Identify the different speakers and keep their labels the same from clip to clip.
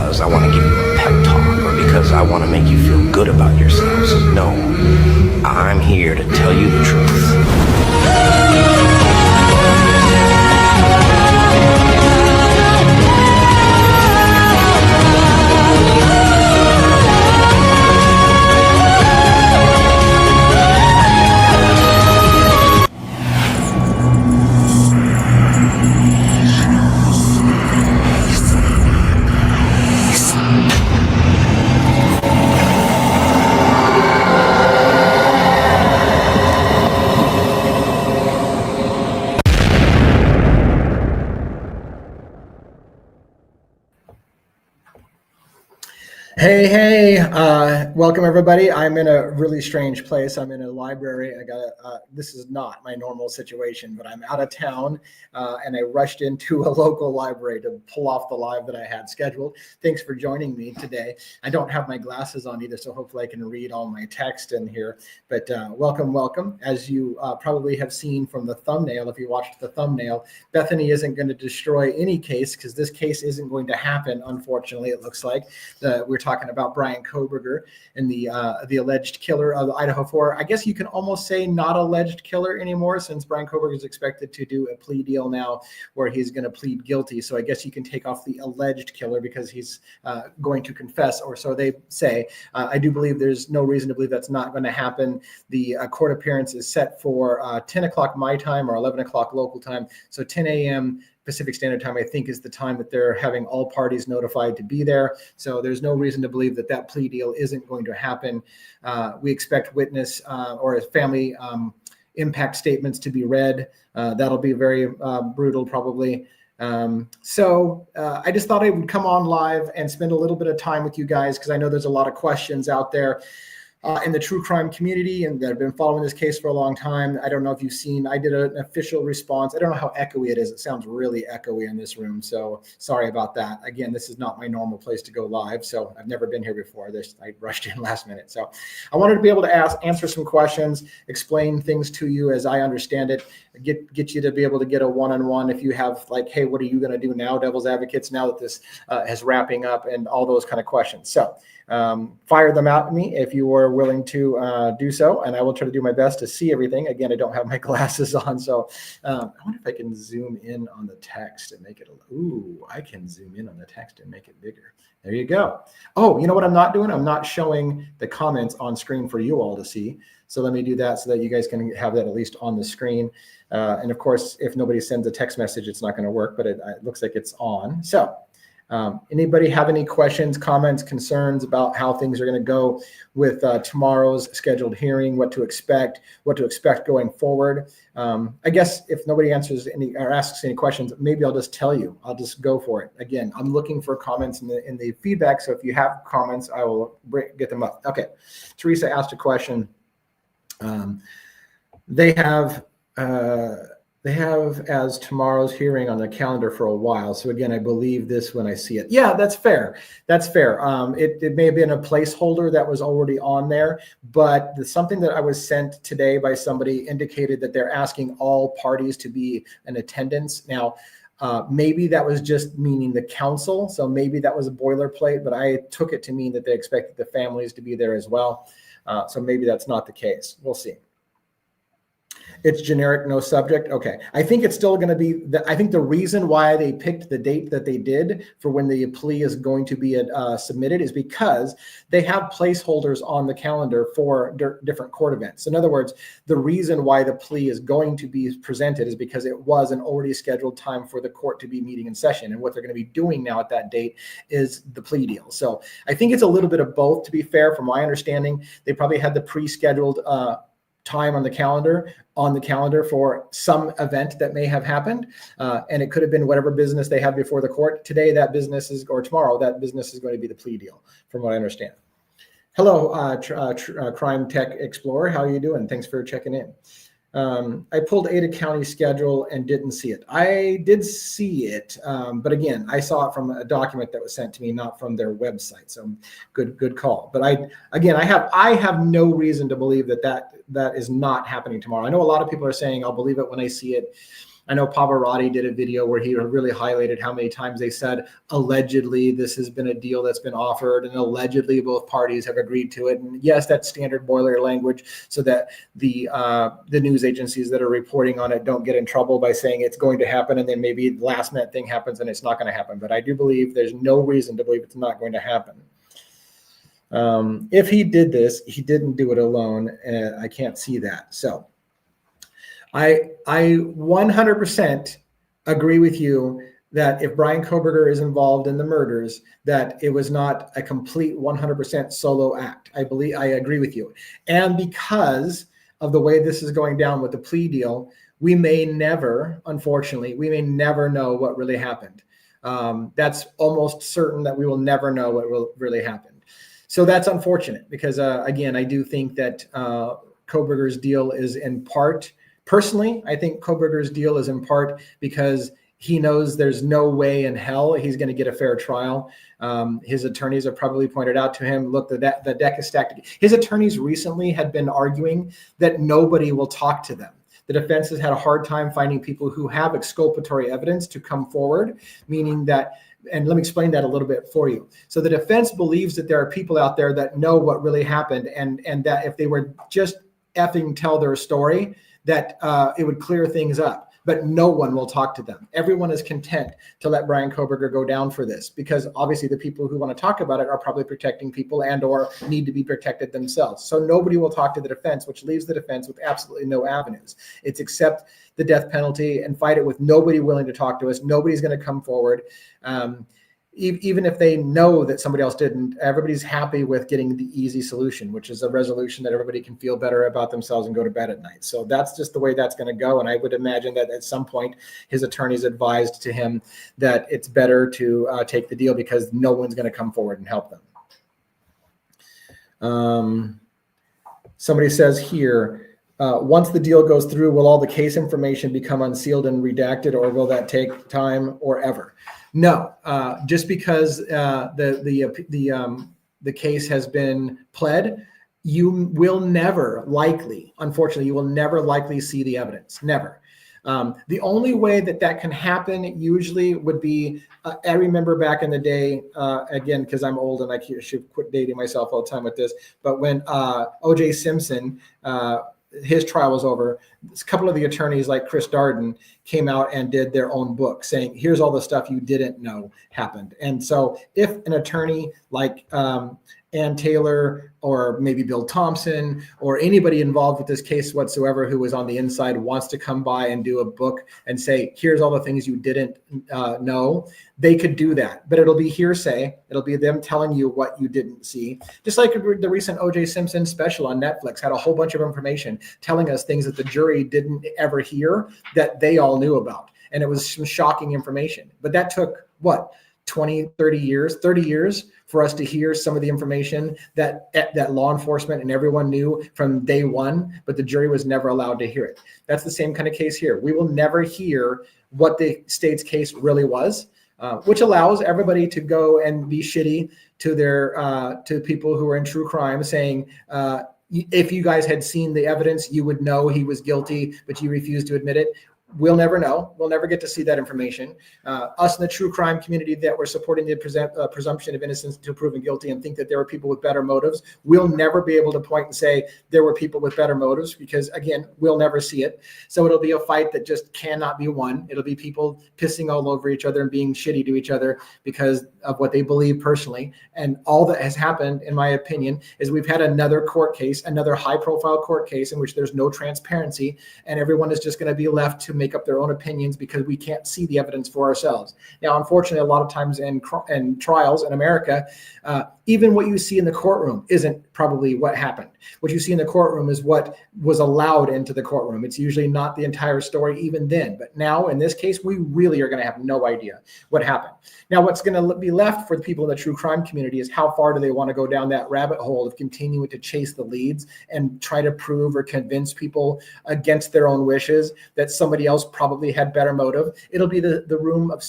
Speaker 1: because I want to give you a pep talk or because I want to make you feel good about yourselves. No, I'm here to tell you the truth.
Speaker 2: Hey, welcome everybody. I'm in a really strange place. I'm in a library. This is not my normal situation, but I'm out of town and I rushed into a local library to pull off the live that I had scheduled. Thanks for joining me today. I don't have my glasses on either, so hopefully I can read all my text in here, but welcome. As you probably have seen from the thumbnail, if you watched the thumbnail, Bethany isn't going to destroy any case because this case isn't going to happen, unfortunately, it looks like. We're talking about Bryan Kohberger and the alleged killer of the Idaho 4. I guess you can almost say not alleged killer anymore, since Bryan Kohberger is expected to do a plea deal now where he's going to plead guilty. So I guess you can take off the alleged killer because he's going to confess, or so they say. I do believe there's no reason to believe that's not going to happen. The court appearance is set for 10 o'clock my time or 11 o'clock local time. So 10 a.m. Pacific Standard Time, I think, is the time that they're having all parties notified to be there. So there's no reason to believe that that plea deal isn't going to happen. We expect witness or family impact statements to be read. That'll be very brutal, probably. So I just thought I would come on live and spend a little bit of time with you guys because I know there's a lot of questions out there in the true crime community and that have been following this case for a long time. I don't know if you've seen, I did an official response. I don't know how echoey it is. It sounds really echoey in this room. So sorry about that. Again, this is not my normal place to go live. So I've never been here before. I rushed in last minute. So I wanted to be able to answer some questions, explain things to you as I understand it, get you to be able to get a one-on-one if you have like, hey, what are you going to do now, devil's advocates, now that this is wrapping up, and all those kind of questions. So fire them out at me if you are willing to do so, and I will try to do my best to see everything. Again, I don't have my glasses on, so I wonder if I can zoom in on the text and make it, I can zoom in on the text and make it bigger. There you go. Oh, you know what I'm not doing? I'm not showing the comments on screen for you all to see. So let me do that so that you guys can have that at least on the screen. And of course, if nobody sends a text message, it's not going to work, but it looks like it's on. So anybody have any questions, comments, concerns about how things are going to go with tomorrow's scheduled hearing, what to expect going forward? I guess if nobody answers any or asks any questions, maybe I'll just tell you. I'll just go for it. Again, I'm looking for comments in the feedback. So if you have comments, I will get them up. Okay. Teresa asked a question. They have as tomorrow's hearing on the calendar for a while. So again, I believe this when I see it. Yeah, that's fair. That's fair. It may have been a placeholder that was already on there, but something that I was sent today by somebody indicated that they're asking all parties to be in attendance. Now, maybe that was just meaning the council. So maybe that was a boilerplate, but I took it to mean that they expected the families to be there as well. So maybe that's not the case. We'll see. It's generic, no subject. Okay. I think it's still going to be, I think the reason why they picked the date that they did for when the plea is going to be submitted is because they have placeholders on the calendar for different court events. In other words, the reason why the plea is going to be presented is because it was an already scheduled time for the court to be meeting in session. And what they're going to be doing now at that date is the plea deal. So I think it's a little bit of both, to be fair. From my understanding, they probably had the pre-scheduled time on the calendar for some event that may have happened. And it could have been whatever business they had before the court. Today, that business is, or tomorrow, that business is going to be the plea deal, from what I understand. Hello, Crime Tech Explorer. How are you doing? Thanks for checking in. I pulled Ada County schedule and didn't see it. I did see it, but again, I saw it from a document that was sent to me, not from their website. So good call. But I have no reason to believe that is not happening tomorrow. I know a lot of people are saying I'll believe it when I see it. I know Pavarotti did a video where he really highlighted how many times they said, allegedly, this has been a deal that's been offered, and allegedly both parties have agreed to it. And yes, that's standard boiler language so that the news agencies that are reporting on it don't get in trouble by saying it's going to happen, and then maybe the last minute thing happens and it's not going to happen. But I do believe there's no reason to believe it's not going to happen. If he did this, he didn't do it alone. I can't see that. So I 100% agree with you that if Bryan Kohberger is involved in the murders, that it was not a complete 100% solo act. I agree with you. And because of the way this is going down with the plea deal, we may never, unfortunately, know what really happened. That's almost certain that we will never know what really happened. So that's unfortunate because, again, I do think that Kohberger's deal is in part, personally, I think Kohberger's deal is in part because he knows there's no way in hell he's going to get a fair trial. His attorneys have probably pointed out to him, look, the deck is stacked. His attorneys recently had been arguing that nobody will talk to them. The defense has had a hard time finding people who have exculpatory evidence to come forward, meaning that, and let me explain that a little bit for you. So the defense believes that there are people out there that know what really happened, and that if they were just effing tell their story, that it would clear things up. But no one will talk to them. Everyone is content to let Bryan Kohberger go down for this because obviously the people who want to talk about it are probably protecting people and or need to be protected themselves. So nobody will talk to the defense, which leaves the defense with absolutely no avenues. It's accept the death penalty and fight it with nobody willing to talk to us. Nobody's going to come forward. Even if they know that somebody else didn't, everybody's happy with getting the easy solution, which is a resolution that everybody can feel better about themselves and go to bed at night. So that's just the way that's going to go. And I would imagine that at some point his attorneys advised to him that it's better to take the deal because no one's going to come forward and help them. Somebody says here, once the deal goes through, will all the case information become unsealed and redacted, or will that take time or ever? No, just because the case has been pled, you will never likely, unfortunately, you will never likely see the evidence. Never. The only way that can happen usually would be, I remember back in the day, again, because I'm old and I should quit dating myself all the time with this, but when O.J. Simpson, his trial was over, a couple of the attorneys like Chris Darden came out and did their own book saying, here's all the stuff you didn't know happened. And so if an attorney like Ann Taylor or maybe Bill Thompson or anybody involved with this case whatsoever who was on the inside wants to come by and do a book and say, here's all the things you didn't know, they could do that. But it'll be hearsay. It'll be them telling you what you didn't see. Just like the recent O.J. Simpson special on Netflix had a whole bunch of information telling us things that the jury didn't ever hear that they all knew about. And it was some shocking information. But that took, what, 20, 30 years for us to hear some of the information that law enforcement and everyone knew from day one, but the jury was never allowed to hear it. That's the same kind of case here. We will never hear what the state's case really was, which allows everybody to go and be shitty to their to people who are in true crime, saying, if you guys had seen the evidence, you would know he was guilty, but you refused to admit it. We'll never know. We'll never get to see that information. Us in the true crime community that were supporting the presumption of innocence until proven guilty and think that there were people with better motives, we'll never be able to point and say there were people with better motives because, again, we'll never see it. So it'll be a fight that just cannot be won. It'll be people pissing all over each other and being shitty to each other because of what they believe personally. And all that has happened, in my opinion, is we've had another court case, another high-profile court case in which there's no transparency, and everyone is just going to be left to make up their own opinions because we can't see the evidence for ourselves. Now, unfortunately, a lot of times in trials in America, even what you see in the courtroom isn't probably what happened. What you see in the courtroom is what was allowed into the courtroom. It's usually not the entire story even then. But now, in this case, we really are going to have no idea what happened. Now, what's going to be left for the people in the true crime community is how far do they want to go down that rabbit hole of continuing to chase the leads and try to prove or convince people against their own wishes that somebody else probably had better motive. It'll be the room of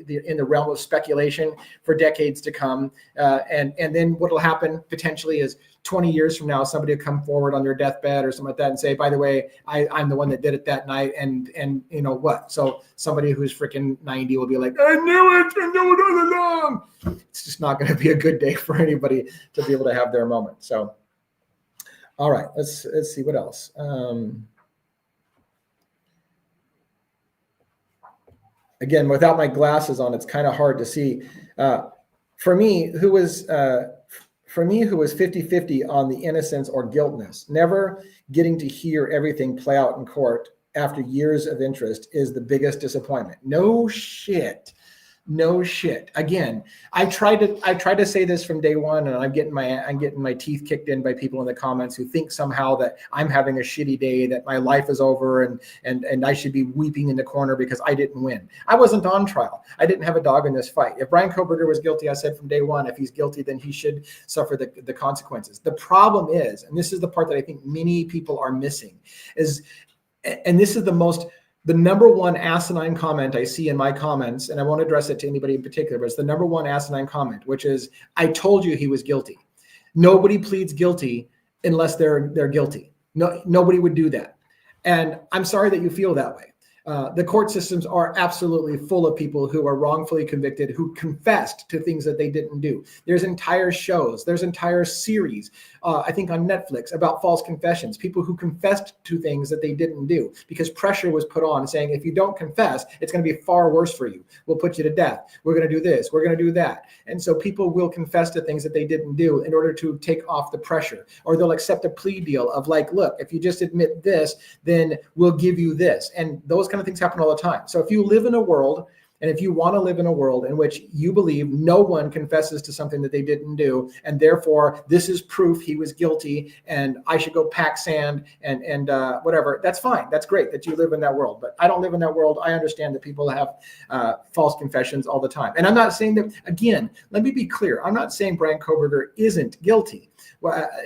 Speaker 2: in the realm of speculation for decades to come. And then what will happen potentially is 20 years from now, somebody will come forward on their deathbed or something like that and say, by the way, I'm the one that did it that night. And you know what? So somebody who's freaking 90 will be like, I knew it all along. It's just not going to be a good day for anybody to be able to have their moment. So, all right, let's see what else. Again, without my glasses on, it's kind of hard to see. For me, who was 50-50 on the innocence or guiltness, never getting to hear everything play out in court after years of interest is the biggest disappointment. No shit. Again, I tried to say this from day one, and I'm getting my teeth kicked in by people in the comments who think somehow that I'm having a shitty day, that my life is over, and I should be weeping in the corner because I didn't win. I wasn't on trial. I didn't have a dog in this fight. If Bryan Kohberger was guilty, I said from day one, if he's guilty, then he should suffer the consequences. The problem is, and this is the part that I think many people are missing, is, and this is the number one asinine comment I see in my comments, and I won't address it to anybody in particular, but it's the number one asinine comment, which is, I told you he was guilty. Nobody pleads guilty unless they're guilty. No, nobody would do that. And I'm sorry that you feel that way. The court systems are absolutely full of people who are wrongfully convicted, who confessed to things that they didn't do. There's entire shows, there's entire series, I think on Netflix, about false confessions, people who confessed to things that they didn't do because pressure was put on saying, if you don't confess, it's going to be far worse for you. We'll put you to death. We're going to do this. We're going to do that. And so people will confess to things that they didn't do in order to take off the pressure, or they'll accept a plea deal of like, look, if you just admit this, then we'll give you this. And those kind of things happen all the time. So if you live in a world, and if you want to live in a world in which you believe no one confesses to something that they didn't do, and therefore this is proof he was guilty and I should go pack sand and whatever, that's fine. That's great that you live in that world. But I don't live in that world. I understand that people have false confessions all the time. And I'm not saying that, again, let me be clear. I'm not saying Bryan Kohberger isn't guilty.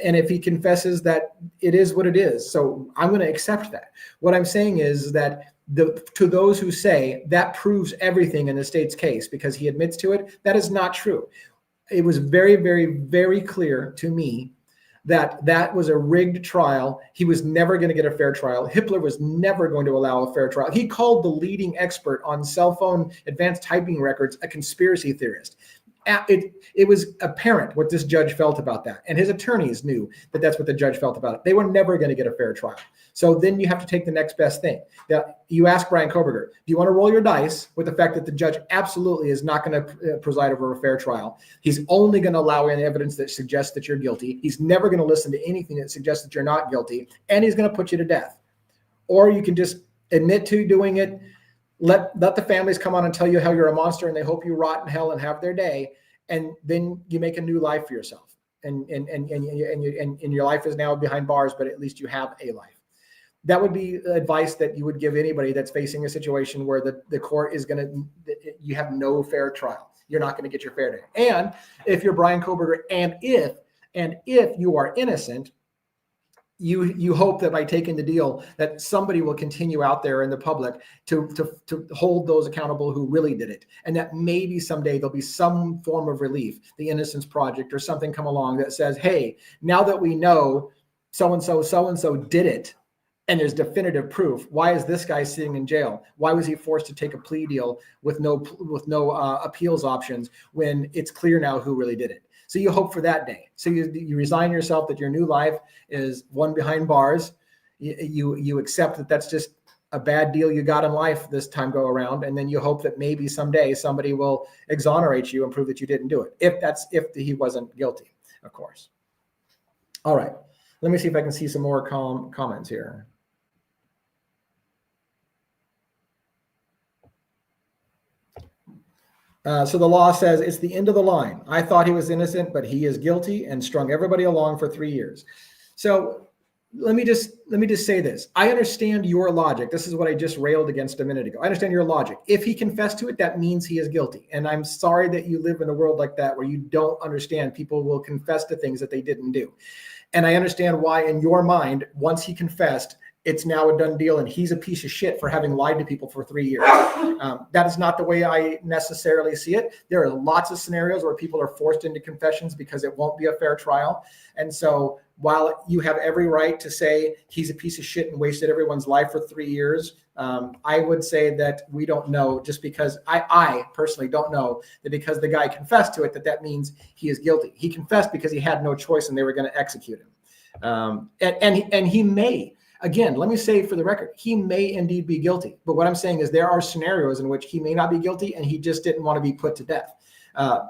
Speaker 2: And if he confesses, that it is what it is. So I'm going to accept that. What I'm saying is that to those who say that proves everything in the state's case because he admits to it, that is not true. It was very, very, very clear to me that that was a rigged trial. He was never going to get a fair trial. Hitler was never going to allow a fair trial. He called the leading expert on cell phone advanced typing records a conspiracy theorist. It was apparent what this judge felt about that. And his attorneys knew that that's what the judge felt about it. They were never going to get a fair trial. So then you have to take the next best thing. Now, you ask Bryan Kohberger, do you want to roll your dice with the fact that the judge absolutely is not going to preside over a fair trial? He's only going to allow in evidence that suggests that you're guilty. He's never going to listen to anything that suggests that you're not guilty. And he's going to put you to death. Or you can just admit to doing it. Let the families come on and tell you how you're a monster and they hope you rot in hell and have their day. And then you make a new life for yourself. And your life is now behind bars, but at least you have a life. That would be advice that you would give anybody that's facing a situation where the court is you have no fair trial. You're not going to get your fair day. And if you're Bryan Kohberger, and if you are innocent, you hope that by taking the deal that somebody will continue out there in the public to hold those accountable who really did it. And that maybe someday there'll be some form of relief, the Innocence Project or something come along that says, hey, now that we know so-and-so did it, and there's definitive proof, why is this guy sitting in jail? Why was he forced to take a plea deal with no appeals options when it's clear now who really did it? So you hope for that day. So you resign yourself that your new life is one behind bars. You accept that that's just a bad deal you got in life this time go around. And then you hope that maybe someday somebody will exonerate you and prove that you didn't do it. If he wasn't guilty, of course. All right. Let me see if I can see some more comments here. So the law says it's the end of the line. I thought he was innocent, but he is guilty and strung everybody along for 3 years. So let me just say this. I understand your logic. This is what I just railed against a minute ago. I understand your logic. If he confessed to it, that means he is guilty. And I'm sorry that you live in a world like that where you don't understand people will confess to things that they didn't do. And I understand why in your mind, once he confessed, it's now a done deal and he's a piece of shit for having lied to people for 3 years. That is not the way I necessarily see it. There are lots of scenarios where people are forced into confessions because it won't be a fair trial. And so while you have every right to say he's a piece of shit and wasted everyone's life for 3 years, I would say that we don't know, just because I personally don't know that because the guy confessed to it, that means he is guilty. He confessed because he had no choice and they were going to execute him. And he may, again, let me say for the record, he may indeed be guilty. But what I'm saying is there are scenarios in which he may not be guilty and he just didn't want to be put to death.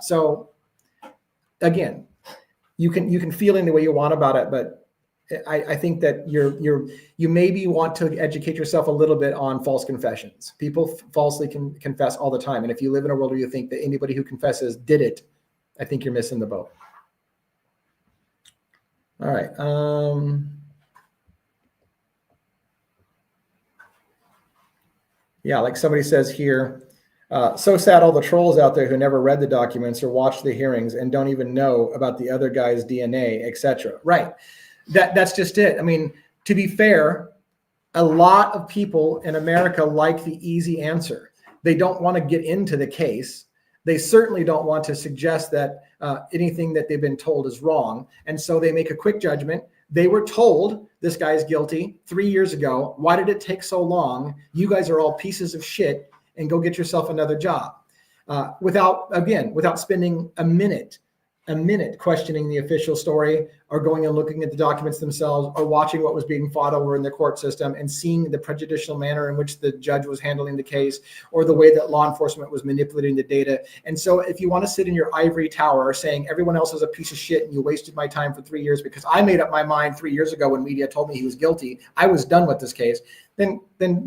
Speaker 2: So again, you can feel any way you want about it, but I think that you maybe want to educate yourself a little bit on false confessions. People falsely can confess all the time. And if you live in a world where you think that anybody who confesses did it, I think you're missing the boat. All right. Yeah, like somebody says here, so sad all the trolls out there who never read the documents or watched the hearings and don't even know about the other guy's DNA, etc. Right. That's just it. I mean, to be fair, a lot of people in America like the easy answer. They don't want to get into the case. They certainly don't want to suggest that anything that they've been told is wrong. And so they make a quick judgment. They were told this guy's guilty 3 years ago. Why did it take so long? You guys are all pieces of shit and go get yourself another job. Without spending a minute questioning the official story or going and looking at the documents themselves or watching what was being fought over in the court system and seeing the prejudicial manner in which the judge was handling the case or the way that law enforcement was manipulating the data. And so if you want to sit in your ivory tower saying everyone else is a piece of shit and you wasted my time for 3 years because I made up my mind 3 years ago when media told me he was guilty, I was done with this case, then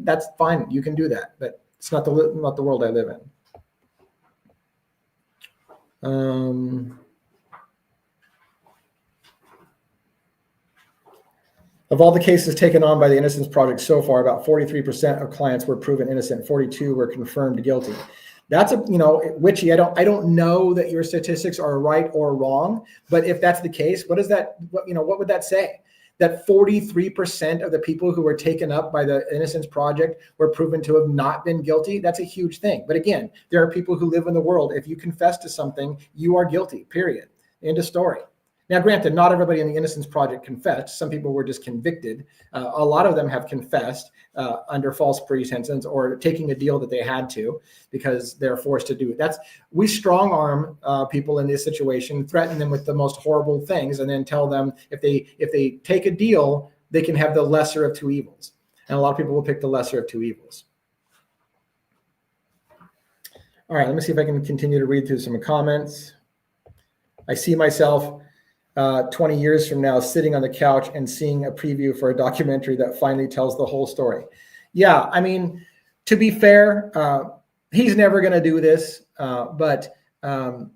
Speaker 2: that's fine. You can do that, but it's not the world I live in. Of all the cases taken on by the Innocence Project so far, about 43% of clients were proven innocent, 42 were confirmed guilty. That's witchy. I don't know that your statistics are right or wrong, but if that's the case, what would that say? That 43% of the people who were taken up by the Innocence Project were proven to have not been guilty? That's a huge thing. But again, there are people who live in the world. If you confess to something, you are guilty, period. End of story. Now, granted, not everybody in the Innocence Project confessed. Some people were just convicted. A lot of them have confessed under false pretenses or taking a deal that they had to because they're forced to do it. We strong arm people in this situation, threaten them with the most horrible things, and then tell them if they take a deal, they can have the lesser of two evils. And a lot of people will pick the lesser of two evils. All right, let me see if I can continue to read through some comments. I see myself 20 years from now sitting on the couch and seeing a preview for a documentary that finally tells the whole story. Yeah, I mean, to be fair, he's never going to do this, but I'm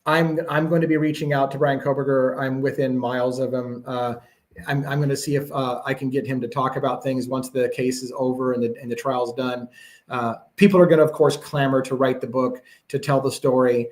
Speaker 2: going to be reaching out to Bryan Kohberger. I'm within miles of him. I'm going to see if I can get him to talk about things once the case is over and the trial's done. People are going to, of course, clamor to write the book, to tell the story.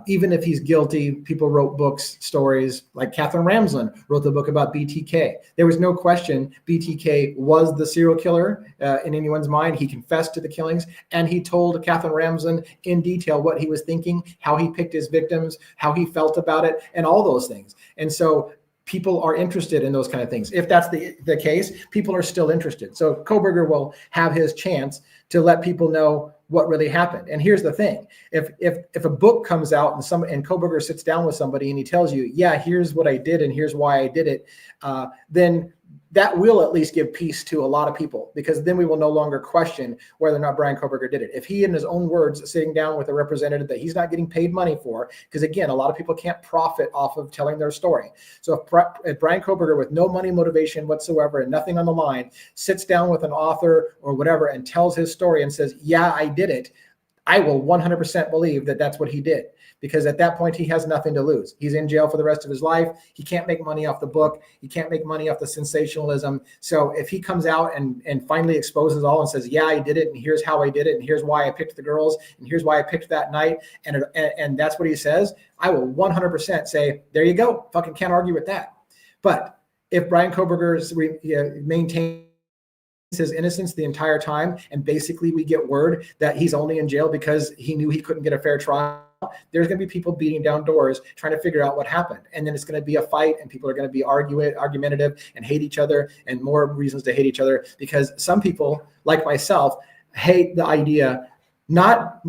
Speaker 2: Even if he's guilty, people wrote books, stories, like Catherine Ramsland wrote the book about BTK. There was no question BTK was the serial killer in anyone's mind. He confessed to the killings, and he told Catherine Ramsland in detail what he was thinking, how he picked his victims, how he felt about it, and all those things. And so people are interested in those kind of things. If that's the case, people are still interested. So Kohberger will have his chance to let people know what really happened. And here's the thing: if a book comes out and Kohberger sits down with somebody and he tells you, yeah, here's what I did and here's why I did it, then that will at least give peace to a lot of people, because then we will no longer question whether or not Bryan Kohberger did it. If he, in his own words, sitting down with a representative that he's not getting paid money for, because again, a lot of people can't profit off of telling their story. So if Bryan Kohberger, with no money motivation whatsoever and nothing on the line, sits down with an author or whatever and tells his story and says, yeah, I did it, I will 100% believe that that's what he did, because at that point he has nothing to lose. He's in jail for the rest of his life. He can't make money off the book. He can't make money off the sensationalism. So if he comes out and finally exposes all and says, yeah, I did it, and here's how I did it, and here's why I picked the girls, and here's why I picked that night, and that's what he says, I will 100% say, there you go. Fucking can't argue with that. But if Bryan Kohberger maintains his innocence the entire time, and basically we get word that he's only in jail because he knew he couldn't get a fair trial, there's going to be people beating down doors trying to figure out what happened. And then it's going to be a fight, and people are going to be argumentative and hate each other, and more reasons to hate each other, because some people, like myself, hate the idea not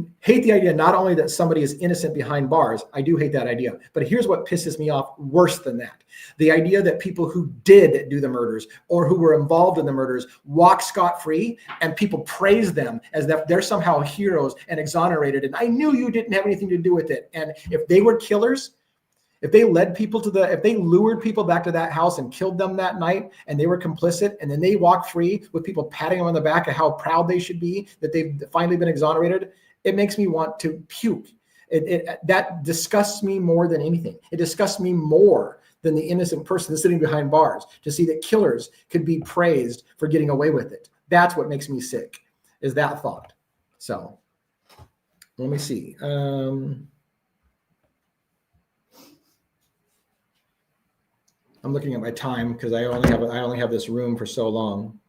Speaker 2: only that somebody is innocent behind bars. I do hate that idea. But here's what pisses me off worse than that. The idea that people who did do the murders or who were involved in the murders walk scot-free, and people praise them as if they're somehow heroes and exonerated. And I knew you didn't have anything to do with it. And if they were killers, if they lured people back to that house and killed them that night, and they were complicit, and then they walk free with people patting them on the back of how proud they should be that they've finally been exonerated, it makes me want to puke. That disgusts me more than anything. It disgusts me more than the innocent person sitting behind bars, to see that killers could be praised for getting away with it. That's what makes me sick, is that thought. So let me see. I'm looking at my time because I only have this room for so long.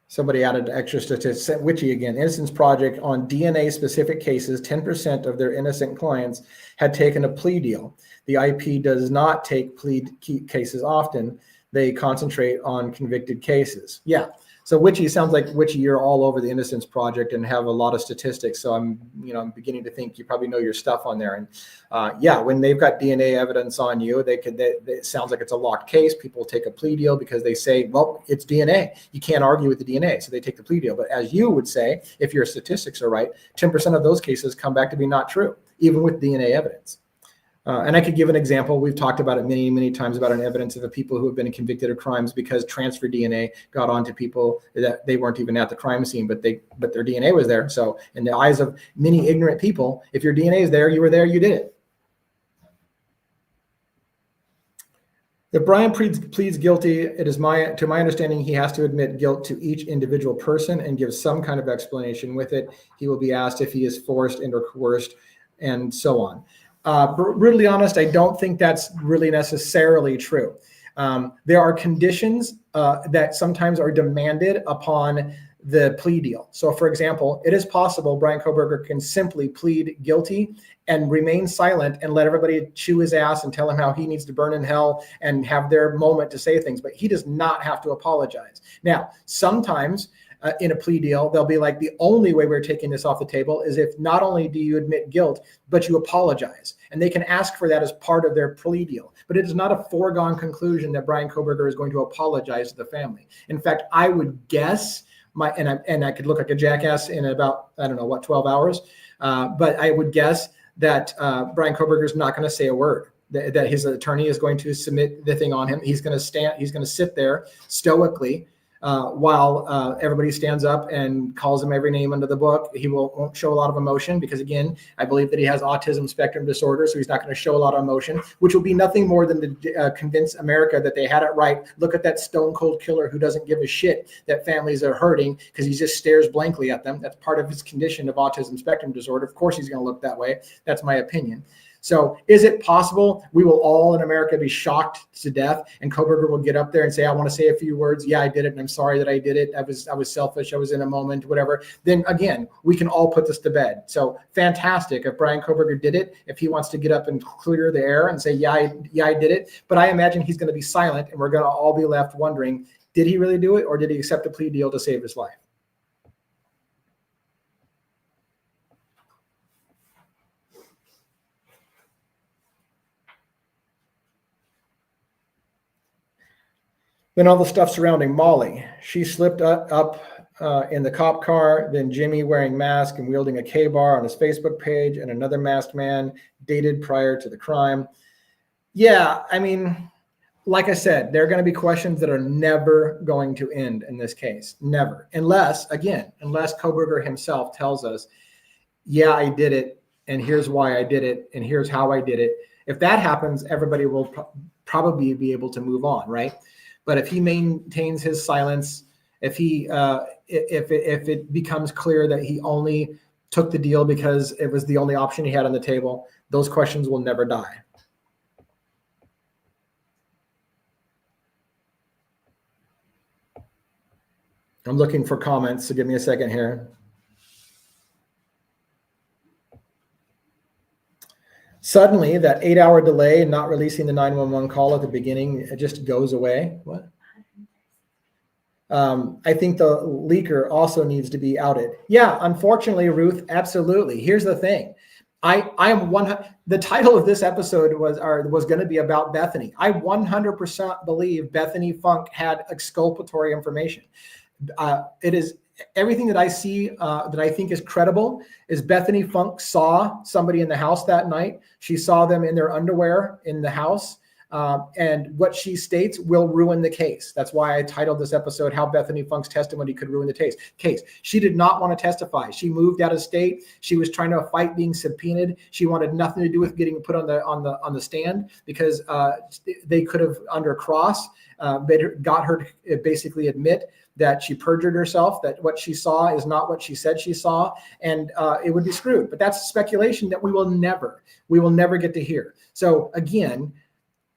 Speaker 2: Somebody added extra statistics. Witchy again. Innocence Project on DNA specific cases. 10% of their innocent clients had taken a plea deal. The IP does not take plea cases often. They concentrate on convicted cases. Yeah. So Witchy, sounds like Witchy, you're all over the Innocence Project and have a lot of statistics. So I'm beginning to think you probably know your stuff on there. And yeah, when they've got DNA evidence on you, it sounds like it's a locked case. People take a plea deal because they say, well, it's DNA. You can't argue with the DNA. So they take the plea deal. But as you would say, if your statistics are right, 10% of those cases come back to be not true, even with DNA evidence. And I could give an example. We've talked about it many, many times about an evidence of the people who have been convicted of crimes because transfer DNA got onto people that they weren't even at the crime scene, but their DNA was there. So in the eyes of many ignorant people, if your DNA is there, you were there, you did it. If Bryan pleads guilty, it is to my understanding, he has to admit guilt to each individual person and give some kind of explanation with it. He will be asked if he is forced and or coerced and so on. Brutally honest, I don't think that's really necessarily true. There are conditions that sometimes are demanded upon the plea deal. So for example, it is possible Bryan Kohberger can simply plead guilty and remain silent and let everybody chew his ass and tell him how he needs to burn in hell and have their moment to say things, but he does not have to apologize. Now, sometimes in a plea deal, they'll be like, the only way we're taking this off the table is if not only do you admit guilt, but you apologize. And they can ask for that as part of their plea deal. But it is not a foregone conclusion that Bryan Kohberger is going to apologize to the family. In fact, I would guess, and I could look like a jackass in about, 12 hours. But I would guess that Bryan Kohberger is not going to say a word. That his attorney is going to submit the thing on him. He's going to sit there stoically while everybody stands up and calls him every name under the book. He won't show a lot of emotion because, again, I believe that he has autism spectrum disorder, so he's not going to show a lot of emotion, which will be nothing more than to convince America that they had it right. Look at that stone cold killer who doesn't give a shit that families are hurting because he just stares blankly at them. That's part of his condition of autism spectrum disorder. Of course he's going to look that way. That's my opinion. So is it possible we will all in America be shocked to death and Kohberger will get up there and say, I want to say a few words. Yeah, I did it. And I'm sorry that I did it. I was selfish. I was in a moment, whatever. Then again, we can all put this to bed. So fantastic. If Bryan Kohberger did it, if he wants to get up and clear the air and say, yeah, I did it. But I imagine he's going to be silent and we're going to all be left wondering, did he really do it? Or did he accept a plea deal to save his life? Then all the stuff surrounding Molly. She slipped up in the cop car, then Jimmy wearing mask and wielding a K-bar on his Facebook page, and another masked man dated prior to the crime. Yeah, I mean, like I said, there are going to be questions that are never going to end in this case. Never. Unless Kohberger himself tells us, yeah, I did it, and here's why I did it, and here's how I did it. If that happens, everybody will probably be able to move on, right? But if he maintains his silence, if it becomes clear that he only took the deal because it was the only option he had on the table, those questions will never die. I'm looking for comments, so give me a second here. Suddenly, that 8-hour delay in not releasing the 911 call at the beginning, it just goes away. What? I think the leaker also needs to be outed. Yeah, unfortunately, Ruth, absolutely. Here's the thing. I am the title of this episode was going to be about Bethany. I 100% believe Bethany Funk had exculpatory information. It is everything that I see that I think is credible is Bethany Funk saw somebody in the house that night. She saw them in their underwear in the house. And what she states will ruin the case. That's why I titled this episode, How Bethany Funk's Testimony Could Ruin the Case. She did not want to testify. She moved out of state. She was trying to fight being subpoenaed. She wanted nothing to do with getting put on the stand because they could have, under cross, got her to basically admit that she perjured herself, that what she saw is not what she said she saw, and it would be screwed. But that's speculation that we will never get to hear. So again,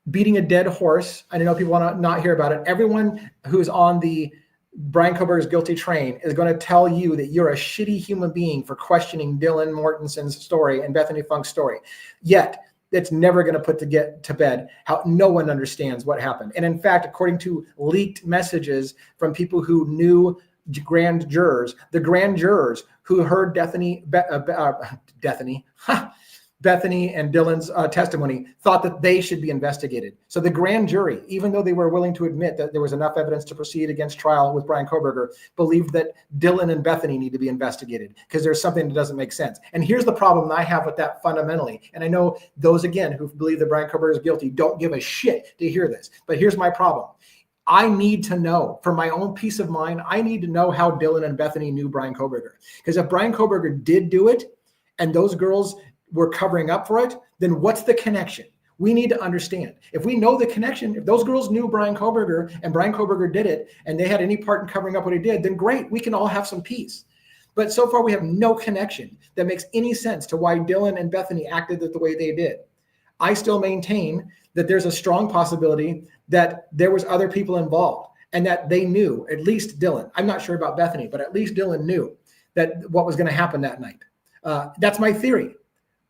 Speaker 2: beating a dead horse. I know people want to not hear about it. Everyone who's on the Bryan Kohberger's guilty train is going to tell you that you're a shitty human being for questioning Dylan Mortenson's story and Bethany Funk's story. Yet, it's never going to put to bed how no one understands what happened. And in fact, according to leaked messages from people who knew grand jurors, the grand jurors who heard Bethany and Dylan's testimony thought that they should be investigated. So the grand jury, even though they were willing to admit that there was enough evidence to proceed against trial with Bryan Kohberger, believed that Dylan and Bethany need to be investigated because there's something that doesn't make sense. And here's the problem that I have with that fundamentally. And I know those, again, who believe that Bryan Kohberger is guilty don't give a shit to hear this. But here's my problem. I need to know, for my own peace of mind, I need to know how Dylan and Bethany knew Bryan Kohberger. Because if Bryan Kohberger did do it and those girls were covering up for it, then what's the connection? We need to understand. If we know the connection, if those girls knew Bryan Kohberger and Bryan Kohberger did it and they had any part in covering up what he did, then great, we can all have some peace. But so far we have no connection that makes any sense to why Dylan and Bethany acted the way they did. I still maintain that there's a strong possibility that there was other people involved and that they knew, at least Dylan. I'm not sure about Bethany, but at least Dylan knew that what was going to happen that night. That's my theory.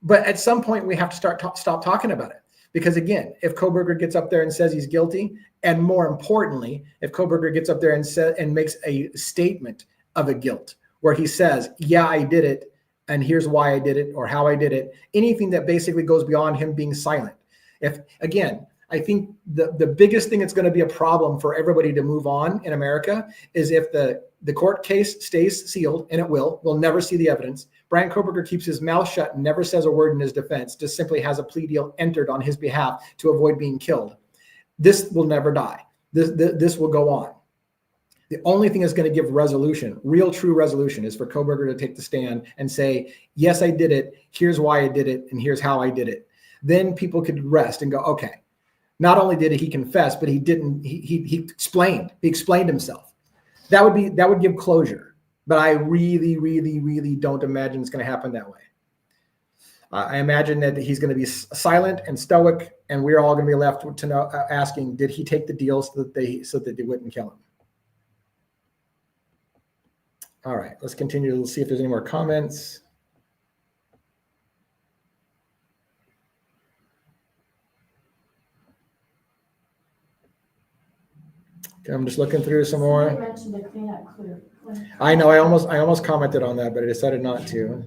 Speaker 2: But at some point, we have to stop talking about it. Because again, if Kohberger gets up there and says he's guilty, and more importantly, if Kohberger gets up there and makes a statement of a guilt, where he says, yeah, I did it, and here's why I did it, or how I did it, anything that basically goes beyond him being silent. I think the biggest thing that's going to be a problem for everybody to move on in America is if the court case stays sealed, and it will. We'll never see the evidence. Bryan Kohberger keeps his mouth shut and never says a word in his defense, just simply has a plea deal entered on his behalf to avoid being killed. This will never die. This will go on. The only thing that's going to give resolution, real true resolution, is for Kohberger to take the stand and say, yes, I did it. Here's why I did it. And here's how I did it. Then people could rest and go, okay, not only did he confess, but he explained himself. That would give closure. But I really, really, really don't imagine it's going to happen that way. I imagine that he's going to be silent and stoic, and we're all going to be left to know, asking, did he take the deal so that they wouldn't kill him? All right, let's continue to see if there's any more comments. Okay, I'm just looking through some more.
Speaker 3: You mentioned the cleanup crew.
Speaker 2: I know. I almost commented on that, but I decided not to.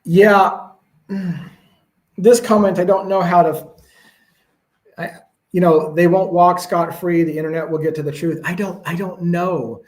Speaker 2: Yeah, this comment, I don't know how to. They won't walk scot-free. The internet will get to the truth. I don't know.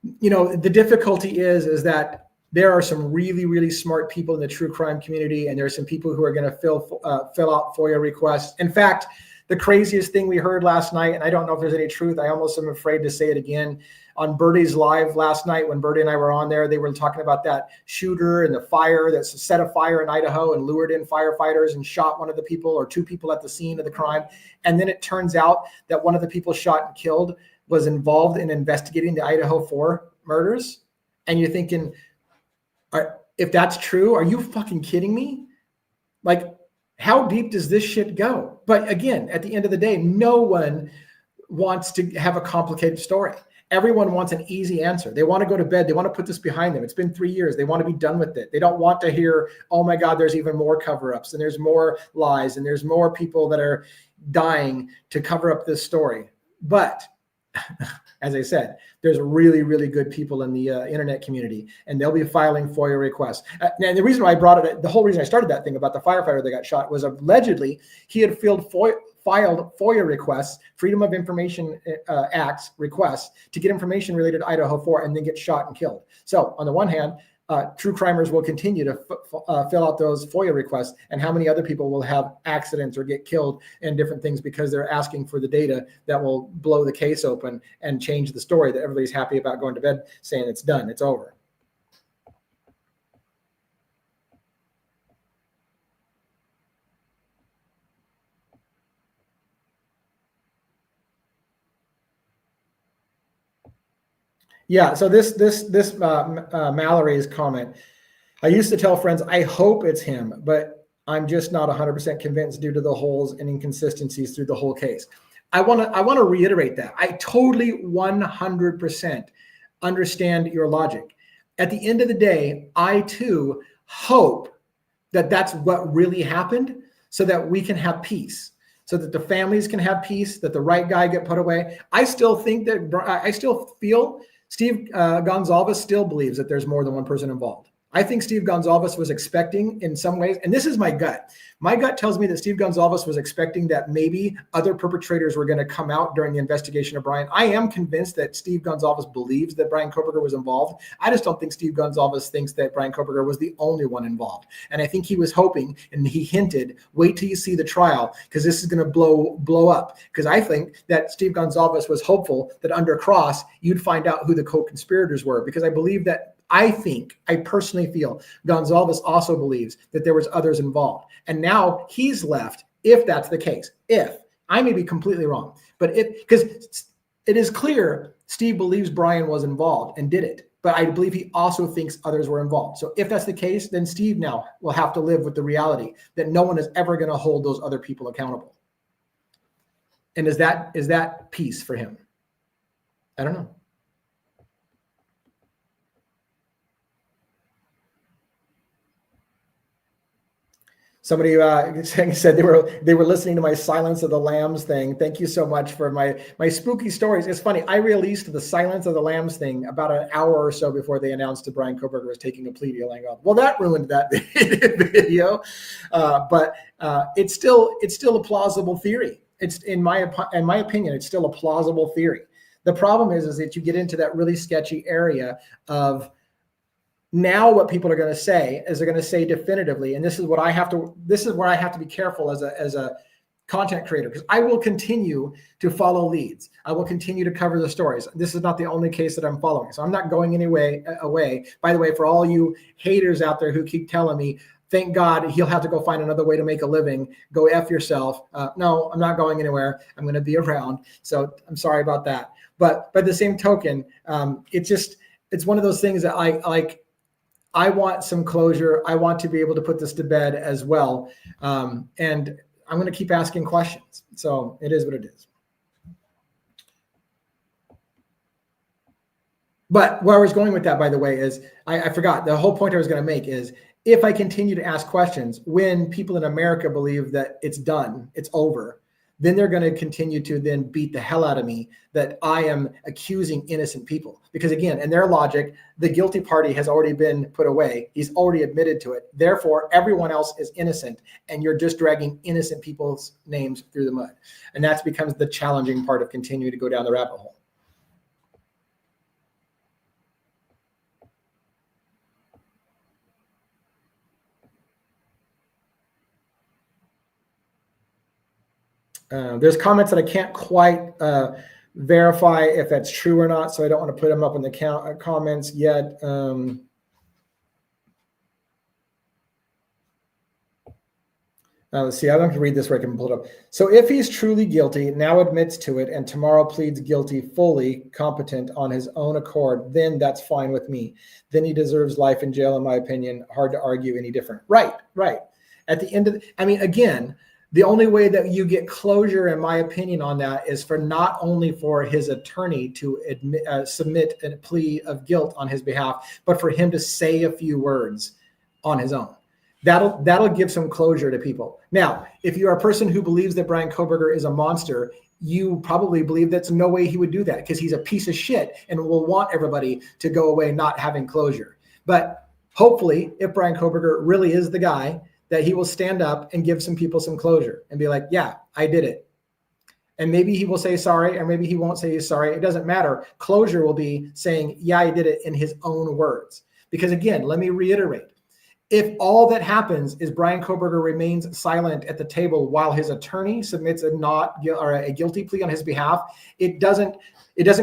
Speaker 2: The difficulty is that there are some really, really smart people in the true crime community, and there are some people who are going to fill out FOIA requests. In fact, the craziest thing we heard last night, and I don't know if there's any truth, I almost am afraid to say it again, on Birdie's Live last night when Birdie and I were on there, they were talking about that shooter and the fire that's set a fire in Idaho and lured in firefighters and shot one of the people or two people at the scene of the crime. And then it turns out that one of the people shot and killed was involved in investigating the Idaho 4 murders. And you're thinking, if that's true, are you fucking kidding me? Like, how deep does this shit go? But again, at the end of the day, no one wants to have a complicated story. Everyone wants an easy answer. They want to go to bed. They want to put this behind them. It's been 3 years. They want to be done with it. They don't want to hear, oh my God, there's even more cover-ups and there's more lies and there's more people that are dying to cover up this story. But as I said, there's really, really good people in the internet community, and they'll be filing FOIA requests. And the reason why I brought it, the whole reason I started that thing about the firefighter that got shot was allegedly he had filed FOIA requests, Freedom of Information Acts requests to get information related to Idaho 4 and then get shot and killed. So on the one hand, true crimers will continue to fill out those FOIA requests, and how many other people will have accidents or get killed and different things because they're asking for the data that will blow the case open and change the story that everybody's happy about going to bed saying it's done, it's over. Yeah, so this Mallory's comment. I used to tell friends, I hope it's him, but I'm just not 100% convinced due to the holes and inconsistencies through the whole case. I want to reiterate that. I totally 100% understand your logic. At the end of the day, I too hope that that's what really happened so that we can have peace, so that the families can have peace, that the right guy get put away. I still feel Steve Gonzalez still believes that there's more than one person involved. I think Steve Gonzalez was expecting in some ways, and this is my gut. My gut tells me that Steve Gonzalez was expecting that maybe other perpetrators were going to come out during the investigation of Bryan. I am convinced that Steve Gonzalez believes that Bryan Kohberger was involved. I just don't think Steve Gonzalez thinks that Bryan Kohberger was the only one involved. And I think he was hoping, and he hinted, wait till you see the trial, because this is going to blow up. Because I think that Steve Gonzalez was hopeful that under cross, you'd find out who the co-conspirators were, because I believe that I personally feel Gonzalez also believes that there was others involved. And now he's left, if that's the case. If. I may be completely wrong. But because it is clear Steve believes Bryan was involved and did it. But I believe he also thinks others were involved. So if that's the case, then Steve now will have to live with the reality that no one is ever going to hold those other people accountable. And is that peace for him? I don't know. Somebody said they were listening to my Silence of the Lambs thing. Thank you so much for my spooky stories. It's funny. I released the Silence of the Lambs thing about an hour or so before they announced that Bryan Kohberger was taking a plea deal. Well, that ruined that video. But it's still a plausible theory. It's in my opinion, it's still a plausible theory. The problem is that you get into that really sketchy area of. Now what people are going to say is they're going to say definitively, and this is where I have to be careful as a content creator, because I will continue to follow leads. I will continue to cover the stories. This is not the only case that I'm following. So I'm not going away. By the way, for all you haters out there who keep telling me, thank God he'll have to go find another way to make a living, go F yourself. No, I'm not going anywhere. I'm going to be around. So I'm sorry about that. But by the same token, it's one of those things that I want some closure. I want to be able to put this to bed as well. And I'm going to keep asking questions. So it is what it is. But where I was going with that, by the way, is I forgot. The whole point I was going to make is if I continue to ask questions when people in America believe that it's done, it's over, then they're going to continue to then beat the hell out of me that I am accusing innocent people. Because again, in their logic, the guilty party has already been put away. He's already admitted to it. Therefore, everyone else is innocent, and you're just dragging innocent people's names through the mud. And that becomes the challenging part of continuing to go down the rabbit hole. There's comments that I can't quite verify if that's true or not, so I don't want to put them up in the comments yet. Let's see. I don't have to read this where I can pull it up. So if he's truly guilty, now admits to it, and tomorrow pleads guilty, fully competent on his own accord, then that's fine with me. Then he deserves life in jail, in my opinion. Hard to argue any different. Right. At the end of, again, the only way that you get closure, in my opinion, on that is for not only for his attorney to submit a plea of guilt on his behalf, but for him to say a few words on his own. That'll give some closure to people. Now, if you're a person who believes that Bryan Kohberger is a monster, you probably believe that's no way he would do that because he's a piece of shit and will want everybody to go away not having closure. But hopefully, if Bryan Kohberger really is the guy, that he will stand up and give some people some closure and be like, yeah, I did it. And maybe he will say sorry, or maybe he won't say he's sorry. It doesn't matter. Closure will be saying, yeah, I did it in his own words. Because again, let me reiterate. If all that happens is Bryan Kohberger remains silent at the table while his attorney submits a guilty plea on his behalf, it doesn't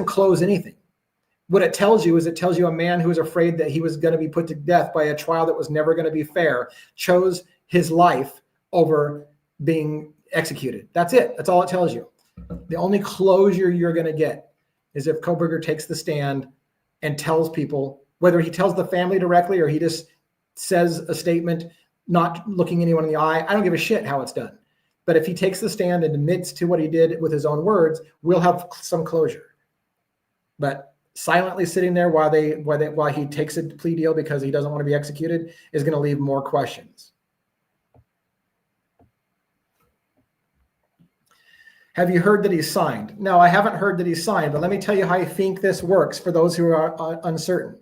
Speaker 2: close anything. What it tells you is it tells you a man who was afraid that he was going to be put to death by a trial that was never going to be fair chose his life over being executed. That's it. That's all it tells you. The only closure you're going to get is if Kohberger takes the stand and tells people, whether he tells the family directly or he just says a statement, not looking anyone in the eye. I don't give a shit how it's done. But if he takes the stand and admits to what he did with his own words, we'll have some closure. But silently sitting there while he takes a plea deal because he doesn't want to be executed is going to leave more questions. Have you heard that he's signed? No, I haven't heard that he's signed, but let me tell you how I think this works for those who are uncertain.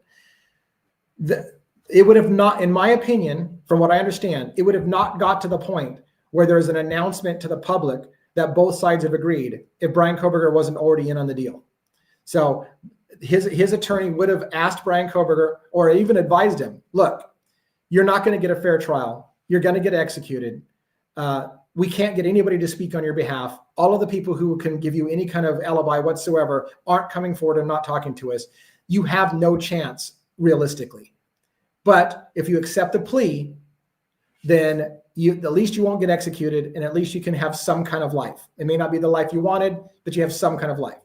Speaker 2: It would have not, in my opinion, from what I understand, it would have not got to the point where there's an announcement to the public that both sides have agreed if Bryan Kohberger wasn't already in on the deal. So his attorney would have asked Bryan Kohberger or even advised him, look, you're not going to get a fair trial. You're going to get executed. We can't get anybody to speak on your behalf. All of the people who can give you any kind of alibi whatsoever aren't coming forward and not talking to us. You have no chance realistically. But if you accept the plea, then at least you won't get executed and at least you can have some kind of life. It may not be the life you wanted, but you have some kind of life.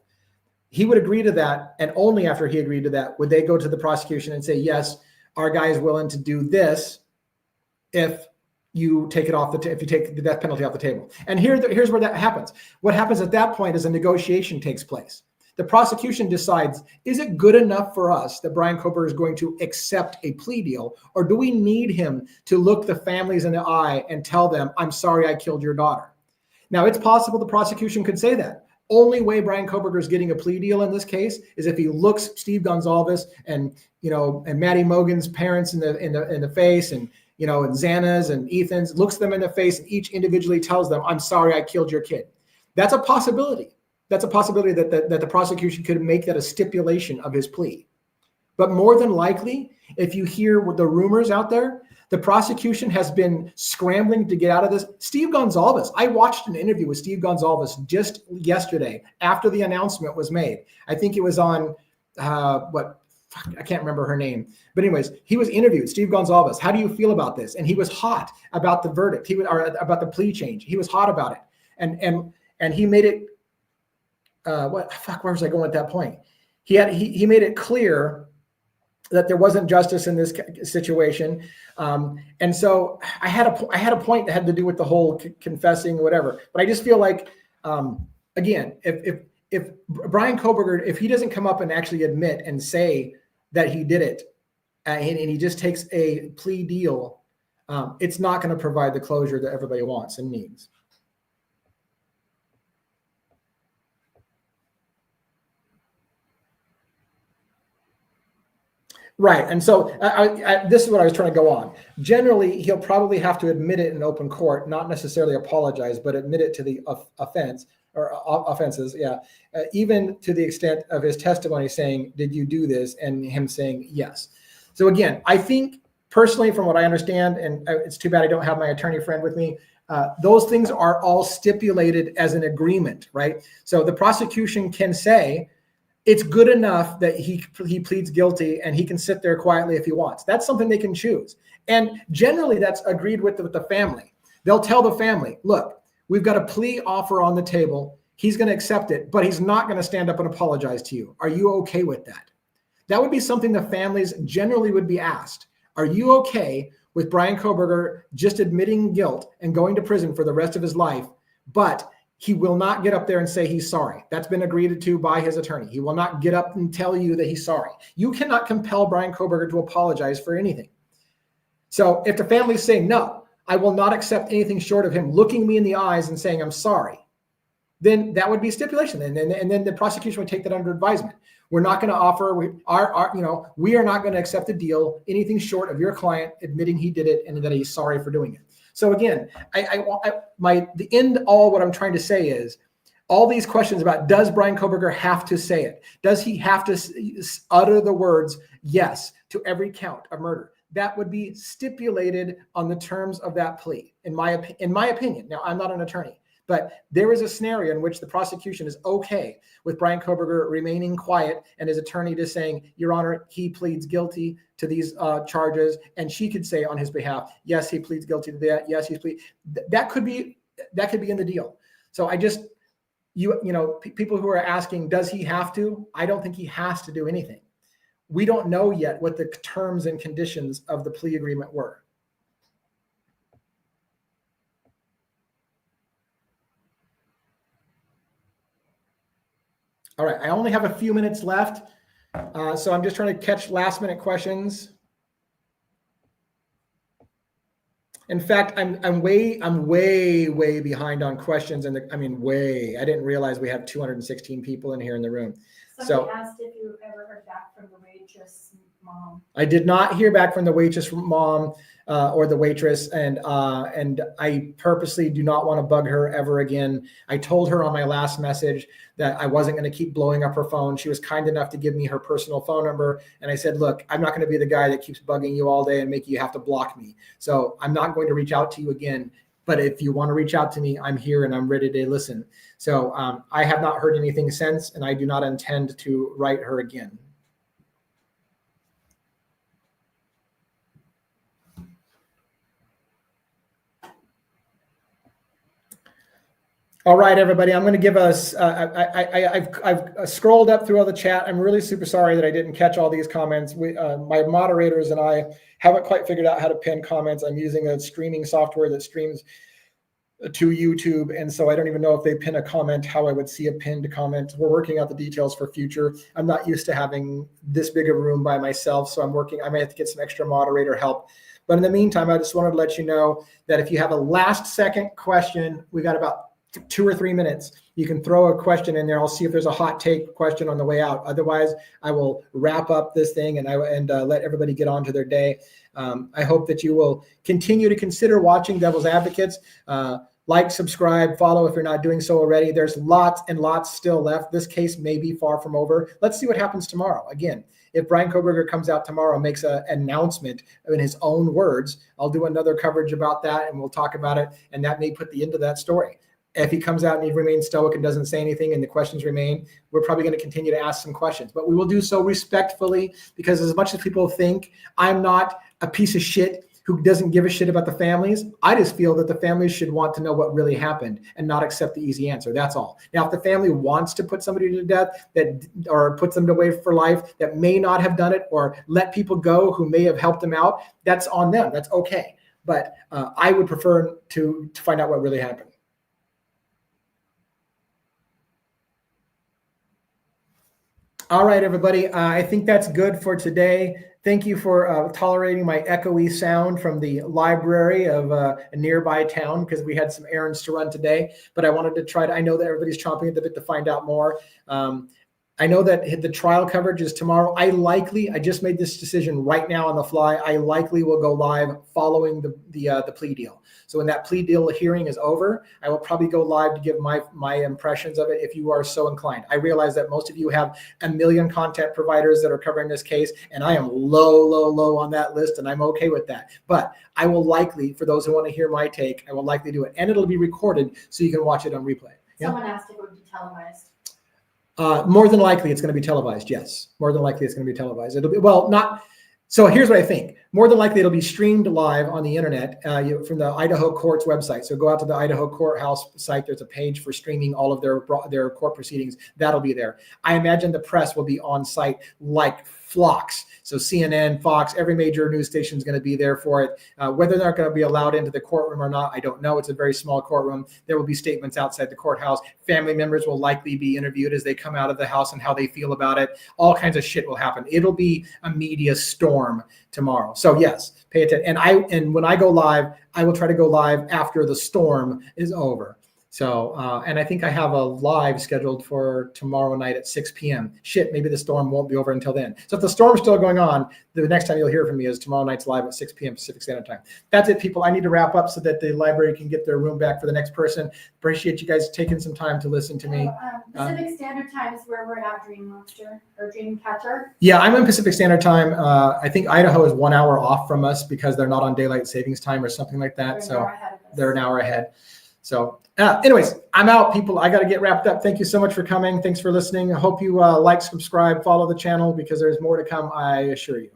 Speaker 2: He would agree to that, and only after he agreed to that would they go to the prosecution and say, yes, our guy is willing to do this if you take it off if you take the death penalty off the table. And here's where that happens. What happens at that point is a negotiation takes place. The prosecution decides, is it good enough for us that Bryan Kohberger is going to accept a plea deal, or do we need him to look the families in the eye and tell them, I'm sorry I killed your daughter? Now, it's possible the prosecution could say that. Only way Bryan Kohberger is getting a plea deal in this case is if he looks Steve Gonsalves and Maddie Mogan's parents in the face, and and Xana's and Ethan's, looks them in the face and each individually tells them, I'm sorry I killed your kid. That's a possibility. That's a possibility that the prosecution could make that a stipulation of his plea. But more than likely, if you hear the rumors out there, the prosecution has been scrambling to get out of this. Steve Gonsalves, I watched an interview with Steve Gonsalves just yesterday after the announcement was made. I think it was on, I can't remember her name. But anyways, he was interviewed, Steve Gonsalves. How do you feel about this? And he was hot about the verdict. Or about the plea change. He was hot about it. And he made it, where was I going at that point? He made it clear that there wasn't justice in this situation. And so I had a point that had to do with the whole confessing or whatever. But I just feel like, again, if Bryan Kohberger, if he doesn't come up and actually admit and say that he did it, and he just takes a plea deal, it's not going to provide the closure that everybody wants and needs. Right. And so this is what I was trying to go on. Generally, he'll probably have to admit it in open court, not necessarily apologize, but admit it to the offense or offenses. Yeah. Even to the extent of his testimony saying, did you do this? And him saying yes. So again, I think personally, from what I understand, and it's too bad I don't have my attorney friend with me, those things are all stipulated as an agreement, right? So the prosecution can say, it's good enough that he pleads guilty and he can sit there quietly if he wants. That's something they can choose. And generally that's agreed with the family. They'll tell the family, look, we've got a plea offer on the table. He's going to accept it, but he's not going to stand up and apologize to you. Are you okay with that? That would be something the families generally would be asked. Are you okay with Bryan Kohberger just admitting guilt and going to prison for the rest of his life, but he will not get up there and say he's sorry. That's been agreed to by his attorney. He will not get up and tell you that he's sorry. You cannot compel Bryan Kohberger to apologize for anything. So if the family's saying, no, I will not accept anything short of him looking me in the eyes and saying, I'm sorry, then that would be stipulation. And then the prosecution would take that under advisement. We're not going to offer, we are not going to accept a deal, anything short of your client admitting he did it and that he's sorry for doing it. So again, the end all what I'm trying to say is all these questions about, does Bryan Kohberger have to say it? Does he have to utter the words yes to every count of murder? That would be stipulated on the terms of that plea, in my opinion. Now, I'm not an attorney, but there is a scenario in which the prosecution is okay with Bryan Kohberger remaining quiet and his attorney just saying, Your Honor, he pleads guilty to these charges, and she could say on his behalf, yes, he pleads guilty to that. Yes, he's plead. That could be in the deal. So I just, people who are asking, does he have to? I don't think he has to do anything. We don't know yet what the terms and conditions of the plea agreement were. All right, I only have a few minutes left, so I'm just trying to catch last-minute questions. In fact, I'm way behind on questions, and I didn't realize we have 216 people in here in the room.
Speaker 3: Somebody asked if you ever heard back from the waitress mom.
Speaker 2: I did not hear back from the waitress mom or the waitress, and I purposely do not want to bug her ever again. I told her on my last message that I wasn't going to keep blowing up her phone. She was kind enough to give me her personal phone number, and I said, look, I'm not going to be the guy that keeps bugging you all day and make you have to block me. So I'm not going to reach out to you again. But if you want to reach out to me, I'm here and I'm ready to listen. So I have not heard anything since, and I do not intend to write her again. All right, everybody, I'm going to give us, I've scrolled up through all the chat. I'm really super sorry that I didn't catch all these comments. My moderators and I haven't quite figured out how to pin comments. I'm using a streaming software that streams to YouTube, and so I don't even know if they pin a comment, how I would see a pinned comment. We're working out the details for future. I'm not used to having this big a room by myself, so I may have to get some extra moderator help. But in the meantime, I just wanted to let you know that if you have a last second question, we got about 2 or 3 minutes. You can throw a question in there. I'll see if there's a hot take question on the way out. Otherwise, I will wrap up this thing and let everybody get on to their day. I hope that you will continue to consider watching Devil's Advocates. Like, subscribe, follow if you're not doing so already. There's lots and lots still left. This case may be far from over. Let's see what happens tomorrow. Again, if Bryan Kohberger comes out tomorrow and makes an announcement in his own words, I'll do another coverage about that and we'll talk about it. And that may put the end to that story. If he comes out and he remains stoic and doesn't say anything and the questions remain, we're probably going to continue to ask some questions. But we will do so respectfully, because as much as people think I'm not a piece of shit who doesn't give a shit about the families, I just feel that the families should want to know what really happened and not accept the easy answer. That's all. Now, if the family wants to put somebody to death or puts them away for life that may not have done it, or let people go who may have helped them out, that's on them. That's okay. But I would prefer to find out what really happened. All right, everybody. I think that's good for today. Thank you for tolerating my echoey sound from the library of a nearby town, because we had some errands to run today. But I wanted to I know that everybody's chomping at the bit to find out more. I know that the trial coverage is tomorrow. I just made this decision right now on the fly. I likely will go live following the plea deal. So when that plea deal hearing is over, I will probably go live to give my impressions of it if you are so inclined. I realize that most of you have a million content providers that are covering this case, and I am low on that list, and I'm okay with that. But I will likely, for those who want to hear my take, I will likely do it. And it'll be recorded so you can watch it on replay. Yeah?
Speaker 3: Someone asked if it would be televised.
Speaker 2: More than likely, it's going to be televised. Yes, more than likely, it's going to be televised. It'll be, well, not. So here's what I think. More than likely, it'll be streamed live on the internet from the Idaho Court's website. So go out to the Idaho Courthouse site. There's a page for streaming all of their court proceedings. That'll be there. I imagine the press will be on site like flocks. So CNN, Fox, every major news station is going to be there for it. Whether they're going to be allowed into the courtroom or not, I don't know. It's a very small courtroom. There will be statements outside the courthouse. Family members will likely be interviewed as they come out of the house and how they feel about it. All kinds of shit will happen. It'll be a media storm tomorrow. So yes, pay attention. And when I go live, I will try to go live after the storm is over. So, and I think I have a live scheduled for tomorrow night at 6 p.m. Shit, maybe the storm won't be over until then. So if the storm's still going on, the next time you'll hear from me is tomorrow night's live at 6 p.m. Pacific Standard Time. That's it, people. I need to wrap up so that the library can get their room back for the next person. Appreciate you guys taking some time to listen to me.
Speaker 3: Pacific Standard Time is where we're at, Dreamcatcher or Dreamcatcher.
Speaker 2: Yeah, I'm in Pacific Standard Time. I think Idaho is 1 hour off from us because they're not on daylight savings time or something like that. So they're an hour ahead. So anyways, I'm out, people. I got to get wrapped up. Thank you so much for coming. Thanks for listening. I hope you like, subscribe, follow the channel because there's more to come, I assure you.